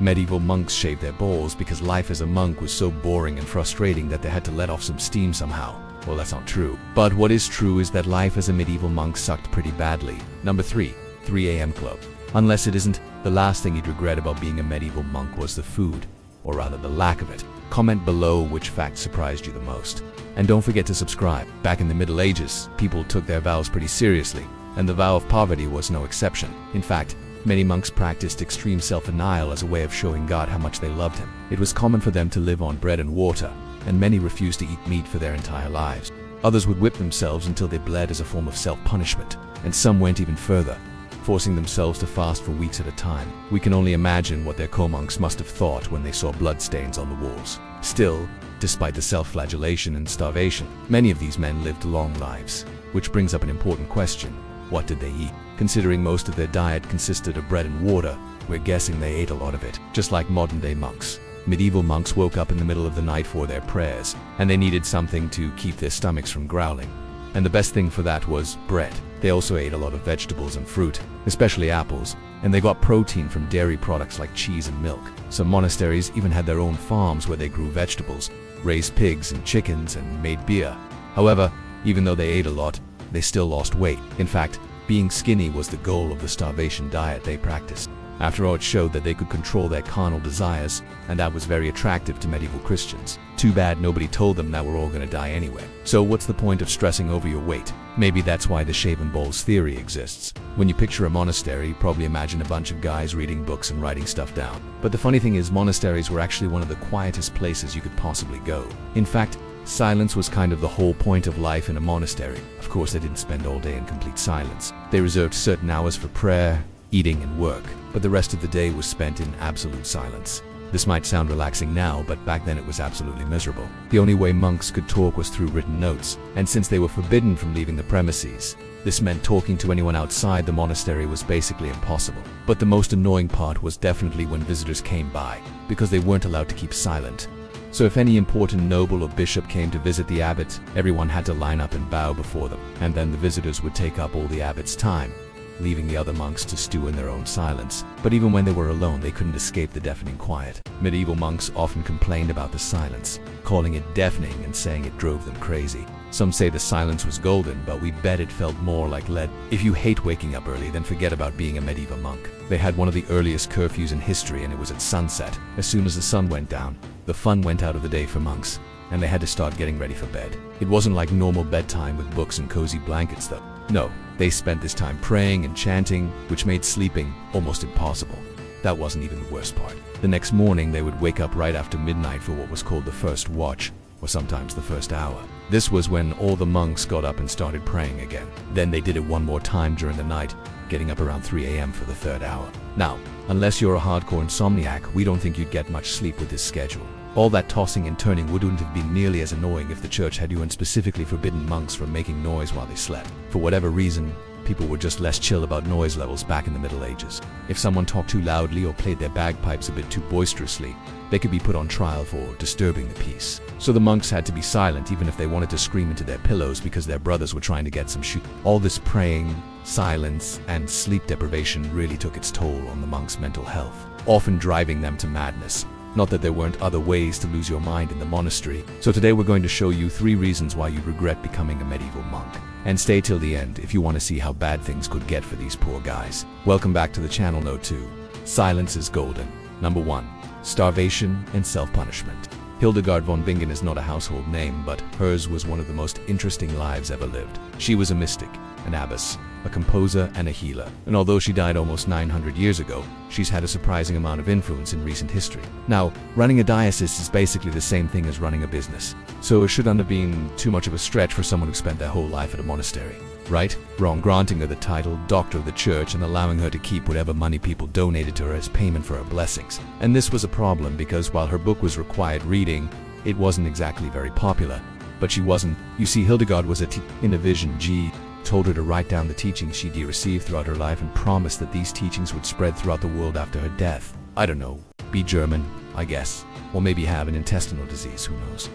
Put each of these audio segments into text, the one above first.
Medieval monks shaved their balls because life as a monk was so boring and frustrating that they had to let off some steam somehow. Well, that's not true. But what is true is that life as a medieval monk sucked pretty badly. Number 3. 3 a.m. club. Unless it isn't, the last thing you'd regret about being a medieval monk was the food, or rather the lack of it. Comment below which fact surprised you the most. And don't forget to subscribe. Back in the Middle Ages, people took their vows pretty seriously, and the vow of poverty was no exception. In fact, many monks practiced extreme self-denial as a way of showing God how much they loved him. It was common for them to live on bread and water, and many refused to eat meat for their entire lives. Others would whip themselves until they bled as a form of self-punishment, and some went even further, forcing themselves to fast for weeks at a time. We can only imagine what their co-monks must have thought when they saw bloodstains on the walls. Still, despite the self-flagellation and starvation, many of these men lived long lives. Which brings up an important question: what did they eat? Considering most of their diet consisted of bread and water, we're guessing they ate a lot of it. Just like modern-day monks, medieval monks woke up in the middle of the night for their prayers, and they needed something to keep their stomachs from growling. And the best thing for that was bread. They also ate a lot of vegetables and fruit, especially apples, and they got protein from dairy products like cheese and milk. Some monasteries even had their own farms where they grew vegetables, raised pigs and chickens, and made beer. However, even though they ate a lot, they still lost weight. In fact, being skinny was the goal of the starvation diet they practiced. After all, it showed that they could control their carnal desires, and that was very attractive to medieval Christians. Too bad nobody told them that we're all gonna die anyway. So what's the point of stressing over your weight? Maybe that's why the shaven balls theory exists. When you picture a monastery, you probably imagine a bunch of guys reading books and writing stuff down. But the funny thing is, monasteries were actually one of the quietest places you could possibly go. In fact, silence was kind of the whole point of life in a monastery. Of course, they didn't spend all day in complete silence. They reserved certain hours for prayer, eating, and work, but the rest of the day was spent in absolute silence. This might sound relaxing now, but back then it was absolutely miserable. The only way monks could talk was through written notes, and since they were forbidden from leaving the premises, this meant talking to anyone outside the monastery was basically impossible. But the most annoying part was definitely when visitors came by, because they weren't allowed to keep silent. So if any important noble or bishop came to visit the abbot, everyone had to line up and bow before them, and then the visitors would take up all the abbot's time, leaving the other monks to stew in their own silence. But even when they were alone, they couldn't escape the deafening quiet. Medieval monks often complained about the silence, calling it deafening and saying it drove them crazy. Some say the silence was golden, but we bet it felt more like lead. If you hate waking up early, then forget about being a medieval monk. They had one of the earliest curfews in history, and it was at sunset. As soon as the sun went down, the fun went out of the day for monks, and they had to start getting ready for bed. It wasn't like normal bedtime with books and cozy blankets though. No, they spent this time praying and chanting, which made sleeping almost impossible. That wasn't even the worst part. The next morning, they would wake up right after midnight for what was called the first watch, or sometimes the first hour. This was when all the monks got up and started praying again. Then they did it one more time during the night, getting up around 3 a.m. for the third hour. Now, unless you're a hardcore insomniac, we don't think you'd get much sleep with this schedule. All that tossing and turning wouldn't have been nearly as annoying if the church had you and specifically forbidden monks from making noise while they slept. For whatever reason, people were just less chill about noise levels back in the Middle Ages. If someone talked too loudly or played their bagpipes a bit too boisterously, they could be put on trial for disturbing the peace. So the monks had to be silent even if they wanted to scream into their pillows because their brothers were trying to get some shoot. All this praying, silence, and sleep deprivation really took its toll on the monks' mental health, often driving them to madness. Not that there weren't other ways to lose your mind in the monastery. So today we're going to show you 3 reasons why you'd regret becoming a medieval monk. And stay till the end if you want to see how bad things could get for these poor guys. Welcome back to the channel. Note 2. Silence is golden. Number 1. Starvation and self-punishment. Hildegard von Bingen is not a household name, but hers was one of the most interesting lives ever lived. She was a mystic, an abbess, a composer, and a healer. And although she died almost 900 years ago, she's had a surprising amount of influence in recent history. Now, running a diocese is basically the same thing as running a business, so it shouldn't have been too much of a stretch for someone who spent their whole life at a monastery. Right? Wrong. Granting her the title Doctor of the Church and allowing her to keep whatever money people donated to her as payment for her blessings. And this was a problem because while her book was required reading, it wasn't exactly very popular. But she wasn't. You see, Hildegard was in a vision. G told her to write down the teachings she'd received throughout her life and promised that these teachings would spread throughout the world after her death. I don't know. Be German, I guess. Or maybe have an intestinal disease, who knows.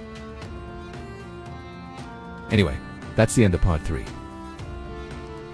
Anyway, that's the end of part 3.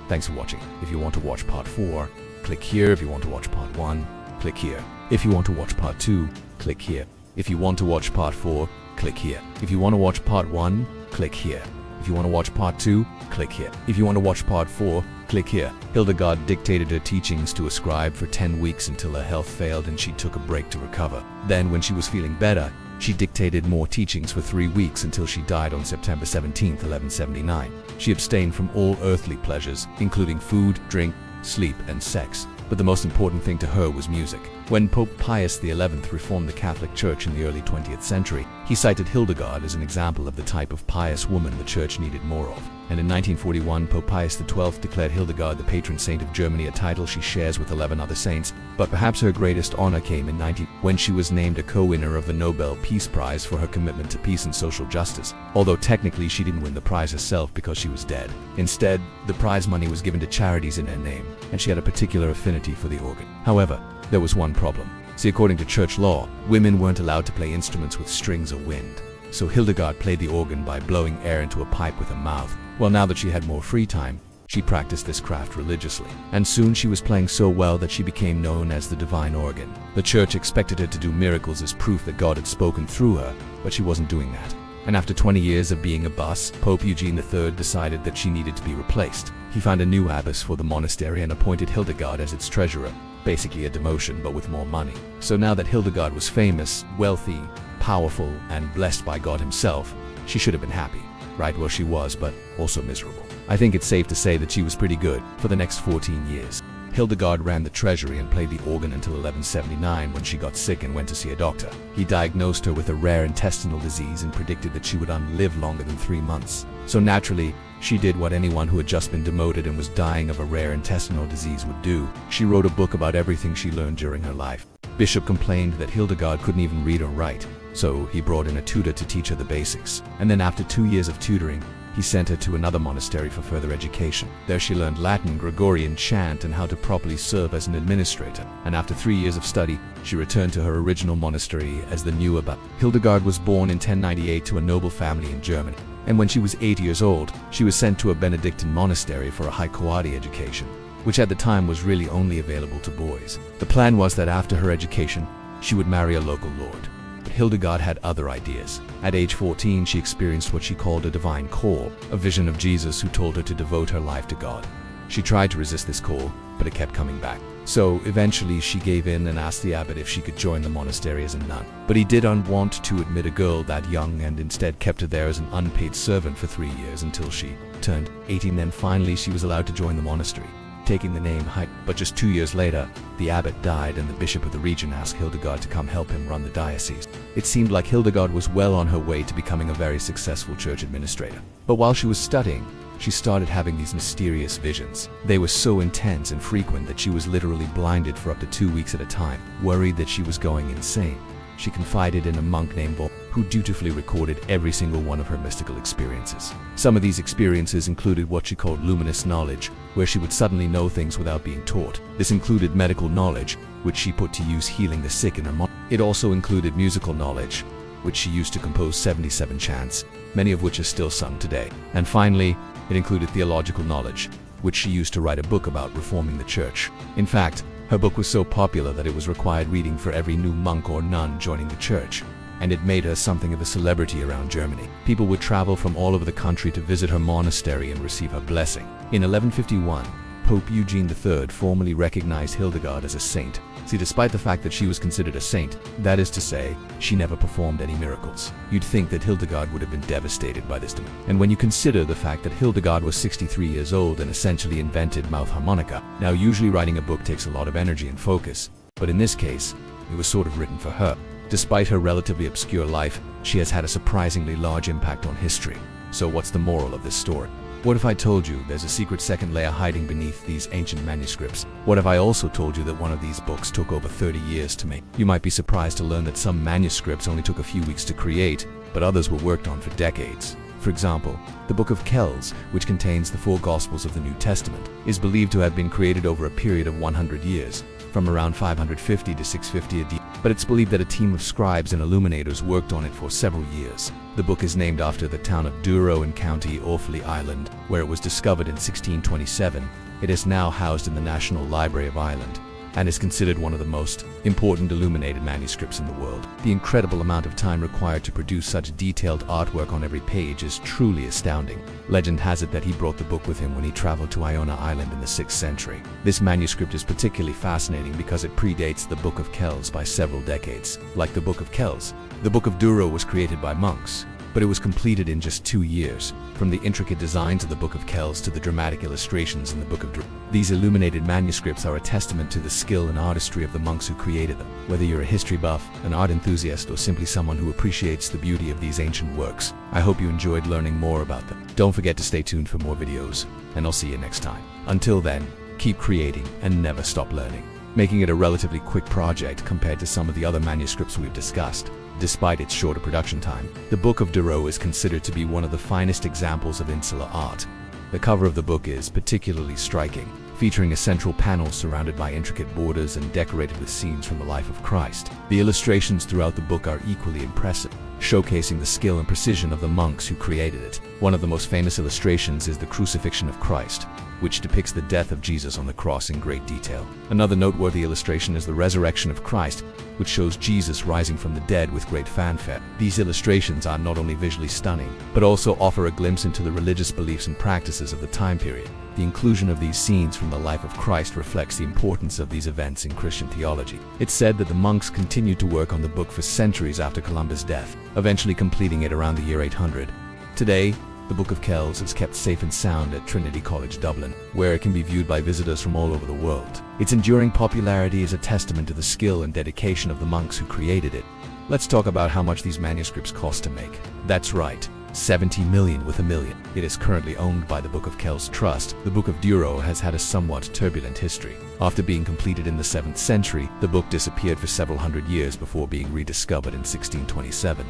Thanks for watching. If you want to watch part 4, click here. If you want to watch part 1, click here. If you want to watch part 2, click here. If you want to watch part 4, click here. If you want to watch part 1, click here. If you want to watch part 2, click here. If you want to watch part 4, click here. Hildegard dictated her teachings to a scribe for 10 weeks until her health failed and she took a break to recover. Then, when she was feeling better, she dictated more teachings for 3 weeks until she died on September 17, 1179. She abstained from all earthly pleasures, including food, drink, sleep, and sex. But the most important thing to her was music. When Pope Pius XI reformed the Catholic Church in the early 20th century, he cited Hildegard as an example of the type of pious woman the Church needed more of. And in 1941, Pope Pius XII declared Hildegard the patron saint of Germany, a title she shares with 11 other saints. But perhaps her greatest honor came in when she was named a co-winner of the Nobel Peace Prize for her commitment to peace and social justice. Although technically she didn't win the prize herself because she was dead. Instead, the prize money was given to charities in her name, and she had a particular affinity for the organ. However, there was one problem. See, according to church law, women weren't allowed to play instruments with strings or wind. So Hildegard played the organ by blowing air into a pipe with her mouth. Well, now that she had more free time, she practiced this craft religiously. And soon she was playing so well that she became known as the divine organ. The church expected her to do miracles as proof that God had spoken through her, but she wasn't doing that. And after 20 years of being a bus, Pope Eugene III decided that she needed to be replaced. He found a new abbess for the monastery and appointed Hildegard as its treasurer. Basically a demotion, but with more money. So now that Hildegard was famous, wealthy, powerful, and blessed by God himself, she should have been happy. Right, well, she was, but also miserable. I think it's safe to say that she was pretty good for the next 14 years. Hildegard ran the treasury and played the organ until 1179 when she got sick and went to see a doctor. He diagnosed her with a rare intestinal disease and predicted that she would live longer than 3 months. So naturally, she did what anyone who had just been demoted and was dying of a rare intestinal disease would do. She wrote a book about everything she learned during her life. Bishop complained that Hildegard couldn't even read or write, so he brought in a tutor to teach her the basics. And then after 2 years of tutoring, he sent her to another monastery for further education. There she learned Latin, Gregorian chant, and how to properly serve as an administrator. And after 3 years of study, she returned to her original monastery as the new abbot. Hildegard was born in 1098 to a noble family in Germany. And when she was 8 years old, she was sent to a Benedictine monastery for a high Coadi education, which at the time was really only available to boys. The plan was that after her education, she would marry a local lord. But Hildegard had other ideas. At age 14, she experienced what she called a divine call, a vision of Jesus who told her to devote her life to God. She tried to resist this call, but it kept coming back. So eventually she gave in and asked the abbot if she could join the monastery as a nun. But he didn't want to admit a girl that young and instead kept her there as an unpaid servant for 3 years until she turned 18. Then finally she was allowed to join the monastery, taking the name Hype. But just 2 years later, the abbot died and the bishop of the region asked Hildegard to come help him run the diocese. It seemed like Hildegard was well on her way to becoming a very successful church administrator. But while she was studying, she started having these mysterious visions. They were so intense and frequent that she was literally blinded for up to 2 weeks at a time. Worried that she was going insane, she confided in a monk named Vol, who dutifully recorded every single one of her mystical experiences. Some of these experiences included what she called luminous knowledge, where she would suddenly know things without being taught. This included medical knowledge, which she put to use healing the sick in her monastery. It also included musical knowledge, which she used to compose 77 chants, many of which are still sung today. And finally, it included theological knowledge, which she used to write a book about reforming the church. In fact, her book was so popular that it was required reading for every new monk or nun joining the church, and it made her something of a celebrity around Germany. People would travel from all over the country to visit her monastery and receive her blessing. In 1151, Pope Eugene III formally recognized Hildegard as a saint. See, despite the fact that she was considered a saint, that is to say, she never performed any miracles, you'd think that Hildegard would have been devastated by this. And when you consider the fact that Hildegard was 63 years old and essentially invented mouth harmonica, now usually writing a book takes a lot of energy and focus, but in this case, it was sort of written for her. Despite her relatively obscure life, she has had a surprisingly large impact on history. So what's the moral of this story? What if I told you there's a secret second layer hiding beneath these ancient manuscripts? What if I also told you that one of these books took over 30 years to make? You might be surprised to learn that some manuscripts only took a few weeks to create, but others were worked on for decades. For example, the Book of Kells, which contains the 4 Gospels of the New Testament, is believed to have been created over a period of 100 years, from around 550 to 650 AD. But it's believed that a team of scribes and illuminators worked on it for several years. The book is named after the town of Douro in County Offaly, Ireland, where it was discovered in 1627. It is now housed in the National Library of Ireland. and is considered one of the most important illuminated manuscripts in the world. The incredible amount of time required to produce such detailed artwork on every page is truly astounding. Legend has it that he brought the book with him when he traveled to Iona Island in the 6th century. This manuscript is particularly fascinating because it predates the Book of Kells by several decades. Like the Book of Kells, the Book of Duro was created by monks, but it was completed in just 2 years. From the intricate designs of the Book of Kells to the dramatic illustrations in the Book of Duro. These illuminated manuscripts are a testament to the skill and artistry of the monks who created them. Whether you're a history buff, an art enthusiast, or simply someone who appreciates the beauty of these ancient works, I hope you enjoyed learning more about them. Don't forget to stay tuned for more videos, and I'll see you next time. Until then, keep creating and never stop learning, making it a relatively quick project compared to some of the other manuscripts we've discussed. Despite its shorter production time, the Book of Duro is considered to be one of the finest examples of insular art. The cover of the book is particularly striking, featuring a central panel surrounded by intricate borders and decorated with scenes from the life of Christ. The illustrations throughout the book are equally impressive, showcasing the skill and precision of the monks who created it. One of the most famous illustrations is the Crucifixion of Christ, which depicts the death of Jesus on the cross in great detail. Another noteworthy illustration is the Resurrection of Christ, which shows Jesus rising from the dead with great fanfare. These illustrations are not only visually stunning, but also offer a glimpse into the religious beliefs and practices of the time period. The inclusion of these scenes from the life of Christ reflects the importance of these events in Christian theology. It's said that the monks continued to work on the book for centuries after Columba's death, eventually completing it around the year 800. Today, the Book of Kells is kept safe and sound at Trinity College, Dublin, where it can be viewed by visitors from all over the world. Its enduring popularity is a testament to the skill and dedication of the monks who created it. Let's talk about how much these manuscripts cost to make. That's right, 70 million with a million. It is currently owned by the Book of Kells Trust. The Book of Duro has had a somewhat turbulent history. After being completed in the 7th century, the book disappeared for several hundred years before being rediscovered in 1627.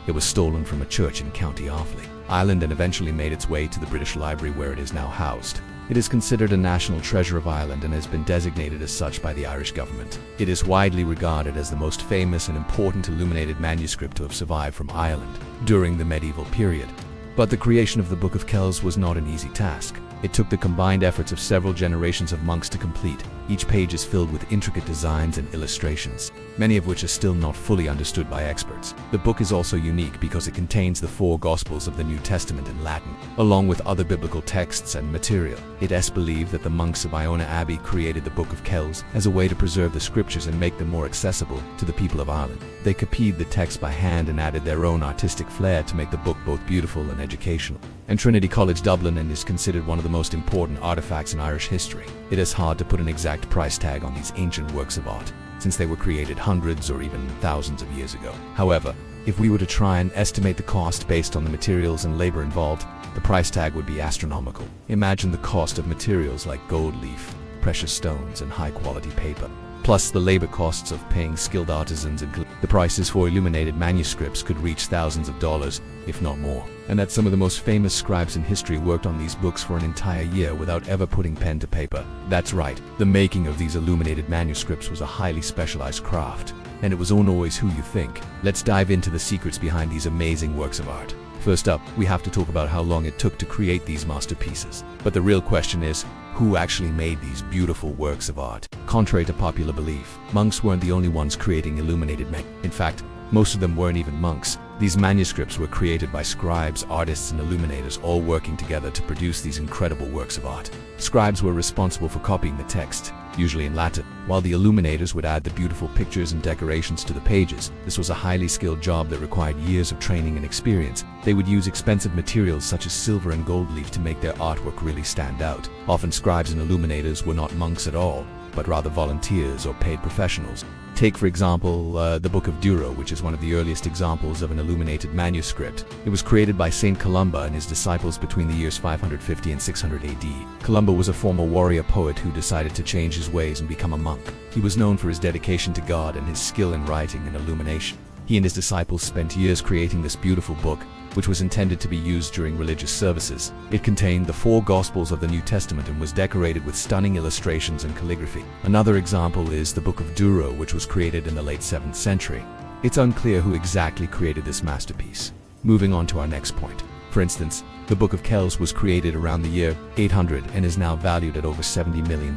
It was stolen from a church in County Offaly, Ireland, and eventually made its way to the British Library, where it is now housed. It is considered a national treasure of Ireland and has been designated as such by the Irish government. It is widely regarded as the most famous and important illuminated manuscript to have survived from Ireland during the medieval period. But the creation of the Book of Kells was not an easy task. It took the combined efforts of several generations of monks to complete. Each page is filled with intricate designs and illustrations, many of which are still not fully understood by experts. The book is also unique because it contains the 4 Gospels of the New Testament in Latin, along with other biblical texts and material. It is believed that the monks of Iona Abbey created the Book of Kells as a way to preserve the scriptures and make them more accessible to the people of Ireland. They copied the text by hand and added their own artistic flair to make the book both beautiful and educational. And Trinity College, Dublin, is considered one of the most important artifacts in Irish history. It is hard to put an exact price tag on these ancient works of art, since they were created hundreds or even thousands of years ago. However, if we were to try and estimate the cost based on the materials and labor involved, the price tag would be astronomical. Imagine the cost of materials like gold leaf, precious stones, and high-quality paper, plus the labor costs of paying skilled artisans, and the prices for illuminated manuscripts could reach thousands of dollars, if not more. And that some of the most famous scribes in history worked on these books for an entire year without ever putting pen to paper. That's right, the making of these illuminated manuscripts was a highly specialized craft, and it was not always who you think. Let's dive into the secrets behind these amazing works of art. First up, we have to talk about how long it took to create these masterpieces. But the real question is, who actually made these beautiful works of art? Contrary to popular belief, monks weren't the only ones creating illuminated manuscripts. In fact, most of them weren't even monks. These manuscripts were created by scribes, artists, and illuminators, all working together to produce these incredible works of art. Scribes were responsible for copying the text, usually in Latin, while the illuminators would add the beautiful pictures and decorations to the pages. This was a highly skilled job that required years of training and experience. They would use expensive materials such as silver and gold leaf to make their artwork really stand out. Often scribes and illuminators were not monks at all, but rather volunteers or paid professionals. Take, for example, the Book of Duro, which is one of the earliest examples of an illuminated manuscript. It was created by Saint Columba and his disciples between the years 550 and 600 AD. Columba was a former warrior poet who decided to change his ways and become a monk. He was known for his dedication to God and his skill in writing and illumination. He and his disciples spent years creating this beautiful book, which was intended to be used during religious services. It contained the 4 Gospels of the New Testament and was decorated with stunning illustrations and calligraphy. Another example is the Book of Duro, which was created in the late 7th century. It's unclear who exactly created this masterpiece. Moving on to our next point. For instance, the Book of Kells was created around the year 800 and is now valued at over $70 million.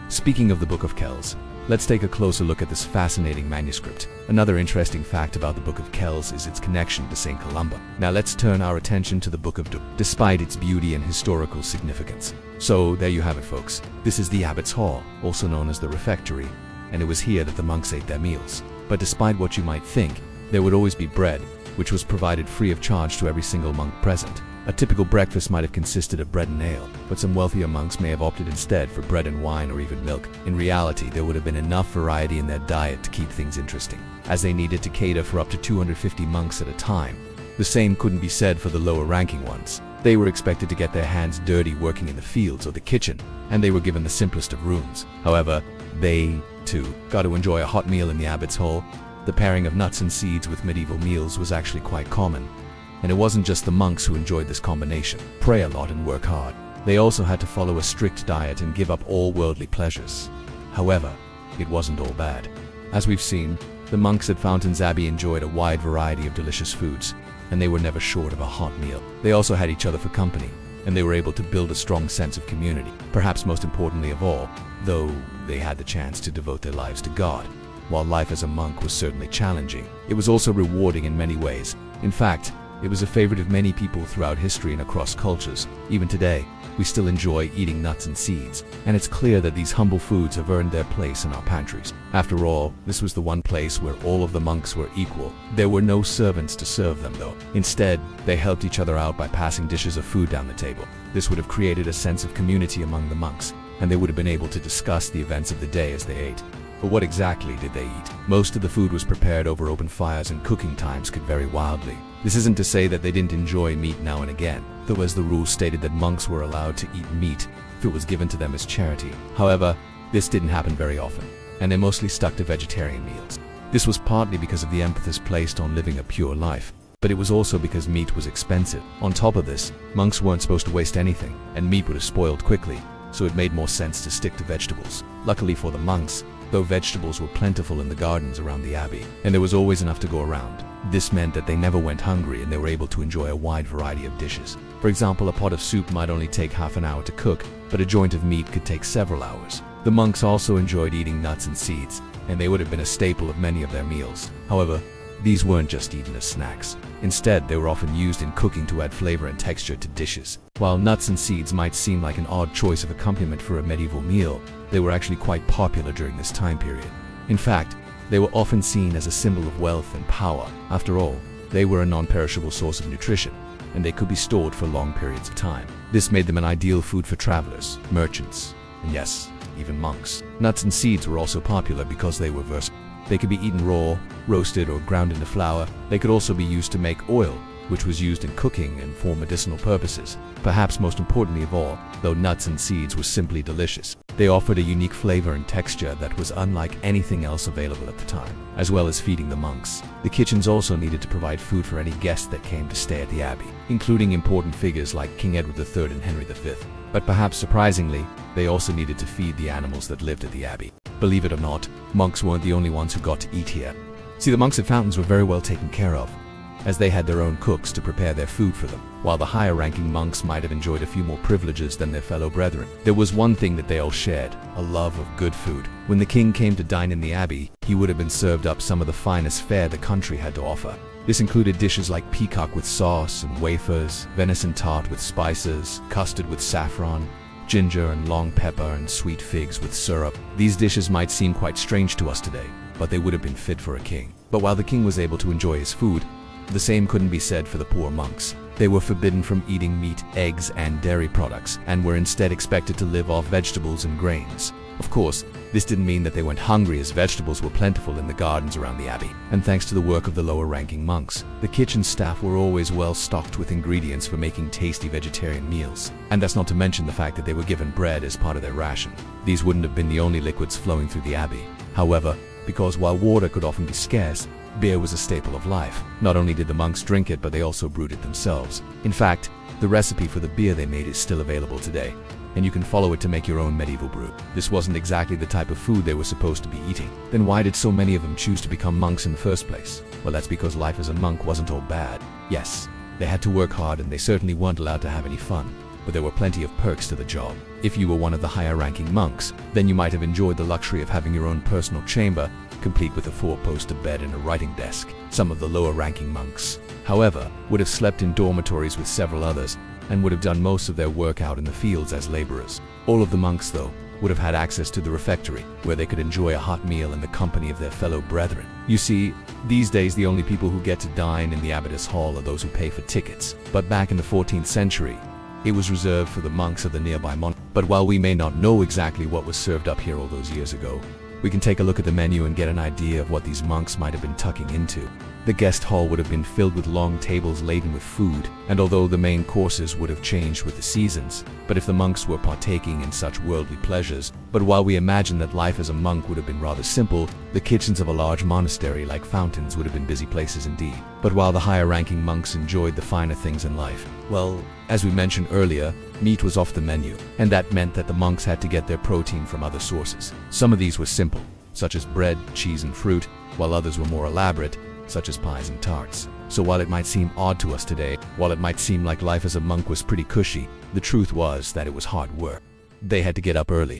Speaking of the Book of Kells, let's take a closer look at this fascinating manuscript. Another interesting fact about the Book of Kells is its connection to St. Columba. Now let's turn our attention to the Book of despite its beauty and historical significance. So there you have it, folks. This is the Abbot's Hall, also known as the refectory, and it was here that the monks ate their meals. But despite what you might think, there would always be bread, which was provided free of charge to every single monk present. A typical breakfast might have consisted of bread and ale, but some wealthier monks may have opted instead for bread and wine or even milk. In reality, there would have been enough variety in their diet to keep things interesting, as they needed to cater for up to 250 monks at a time. The same couldn't be said for the lower-ranking ones. They were expected to get their hands dirty working in the fields or the kitchen, and they were given the simplest of rooms. However, they, too, got to enjoy a hot meal in the Abbot's Hall. The pairing of nuts and seeds with medieval meals was actually quite common. And it wasn't just the monks who enjoyed this combination. Pray a lot and work hard. They also had to follow a strict diet and give up all worldly pleasures. However, it wasn't all bad. As we've seen, the monks at Fountains Abbey enjoyed a wide variety of delicious foods, and they were never short of a hot meal. They also had each other for company, and they were able to build a strong sense of community. Perhaps most importantly of all, though, they had the chance to devote their lives to God. While life as a monk was certainly challenging, it was also rewarding in many ways. In fact, it was a favorite of many people throughout history and across cultures. Even today, we still enjoy eating nuts and seeds, and it's clear that these humble foods have earned their place in our pantries. After all, this was the one place where all of the monks were equal. There were no servants to serve them, though. Instead, they helped each other out by passing dishes of food down the table. This would have created a sense of community among the monks, and they would have been able to discuss the events of the day as they ate. But what exactly did they eat? Most of the food was prepared over open fires, and cooking times could vary wildly. This isn't to say that they didn't enjoy meat now and again, though as the rules stated that monks were allowed to eat meat if it was given to them as charity. However, this didn't happen very often, and they mostly stuck to vegetarian meals. This was partly because of the emphasis placed on living a pure life, but it was also because meat was expensive. On top of this, monks weren't supposed to waste anything, and meat would have spoiled quickly, so it made more sense to stick to vegetables. Luckily for the monks, though, vegetables were plentiful in the gardens around the abbey, and there was always enough to go around. This meant that they never went hungry and they were able to enjoy a wide variety of dishes. For example, a pot of soup might only take half an hour to cook, but a joint of meat could take several hours. The monks also enjoyed eating nuts and seeds, and they would have been a staple of many of their meals. However, these weren't just eaten as snacks. Instead, they were often used in cooking to add flavor and texture to dishes. While nuts and seeds might seem like an odd choice of accompaniment for a medieval meal, they were actually quite popular during this time period. In fact, they were often seen as a symbol of wealth and power. After all, they were a non-perishable source of nutrition, and they could be stored for long periods of time. This made them an ideal food for travelers, merchants, and yes, even monks. Nuts and seeds were also popular because they were versatile. They could be eaten raw, roasted, or ground into flour. They could also be used to make oil, which was used in cooking and for medicinal purposes. Perhaps most importantly of all, though nuts and seeds were simply delicious, they offered a unique flavor and texture that was unlike anything else available at the time. As well as feeding the monks, the kitchens also needed to provide food for any guests that came to stay at the abbey, including important figures like King Edward III and Henry V. But perhaps surprisingly, they also needed to feed the animals that lived at the abbey. Believe it or not, monks weren't the only ones who got to eat here. See, the monks at Fountains were very well taken care of, as they had their own cooks to prepare their food for them. While the higher-ranking monks might have enjoyed a few more privileges than their fellow brethren, there was one thing that they all shared: a love of good food. When the king came to dine in the abbey, he would have been served up some of the finest fare the country had to offer. This included dishes like peacock with sauce and wafers, venison tart with spices, custard with saffron, ginger and long pepper, and sweet figs with syrup. These dishes might seem quite strange to us today, but they would have been fit for a king. But while the king was able to enjoy his food, the same couldn't be said for the poor monks. They were forbidden from eating meat, eggs, and dairy products, and were instead expected to live off vegetables and grains. Of course, this didn't mean that they went hungry, as vegetables were plentiful in the gardens around the abbey. And thanks to the work of the lower-ranking monks, the kitchen staff were always well stocked with ingredients for making tasty vegetarian meals. And that's not to mention the fact that they were given bread as part of their ration. These wouldn't have been the only liquids flowing through the abbey. However, because while water could often be scarce, beer was a staple of life. Not only did the monks drink it, but they also brewed it themselves. In fact, the recipe for the beer they made is still available today, and you can follow it to make your own medieval brew. This wasn't exactly the type of food they were supposed to be eating. Then why did so many of them choose to become monks in the first place? Well, that's because life as a monk wasn't all bad. Yes, They had to work hard and they certainly weren't allowed to have any fun. But there were plenty of perks to the job. If you were one of the higher-ranking monks, then you might have enjoyed the luxury of having your own personal chamber, complete with a four-poster bed and a writing desk. Some of the lower-ranking monks, however, would have slept in dormitories with several others and would have done most of their work out in the fields as laborers. All of the monks, though, would have had access to the refectory, where they could enjoy a hot meal in the company of their fellow brethren. You see, these days the only people who get to dine in the abbotess hall are those who pay for tickets. But back in the 14th century, it was reserved for the monks of the nearby monastery. But while we may not know exactly what was served up here all those years ago, we can take a look at the menu and get an idea of what these monks might have been tucking into. The guest hall would have been filled with long tables laden with food, and although the main courses would have changed with the seasons, but if the monks were partaking in such worldly pleasures, but while we imagine that life as a monk would have been rather simple, the kitchens of a large monastery like fountains would have been busy places indeed. But while the higher-ranking monks enjoyed the finer things in life, well, as we mentioned earlier, meat was off the menu, and that meant that the monks had to get their protein from other sources. Some of these were simple, such as bread, cheese, and fruit, while others were more elaborate, such as pies and tarts. So while it might seem odd to us today, while it might seem like life as a monk was pretty cushy, the truth was that it was hard work. They had to get up early,